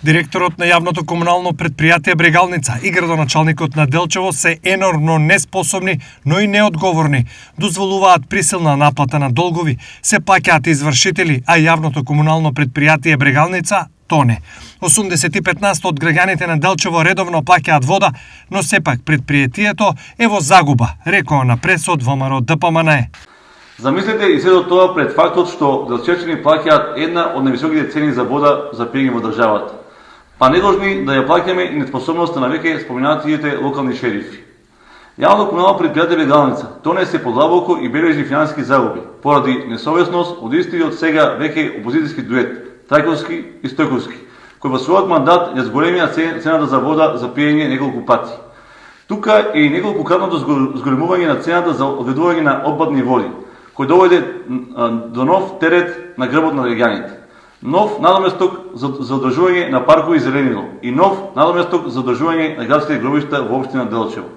Директорот на јавното комунално предпријатие Брегалница и градоначалникот на Делчево се енормно неспособни, но и неодговорни. Дозволуваат присилна наплата на долгови, се плаќаат извршители, а јавното комунално предпријатие Брегалница тоне. 85% од граѓаните на Делчево редовно плаќаат вода, но сепак предпријатието е во загуба, рекоа на пресод ВМРО ДПМНЕ. Замислете и сето тоа пред фактот што делчевчани плаќаат една од највисоките цени за вода за пиење во државата. Па не должни да ја плаќаме и неспособноста на веќе споменатите локални шерифи. Јавно комунално предпријатие Брегалница тоне се подлабоко и бележи финансиски загуби поради несовесност од истиот сега веќе опозицијски дует Трајковски и Стојковски, кој во својот мандат ја зголемија цената за вода за пиење неколку пати. Тука е и неколкукратното зголемување на цената за одведување на отпадни води, кој доведе до нов терет на грбот на граѓаните. Нов надоместок за одржување на паркови и зеленило и нов надоместок за одржување на градските гробишта во општина Делчево.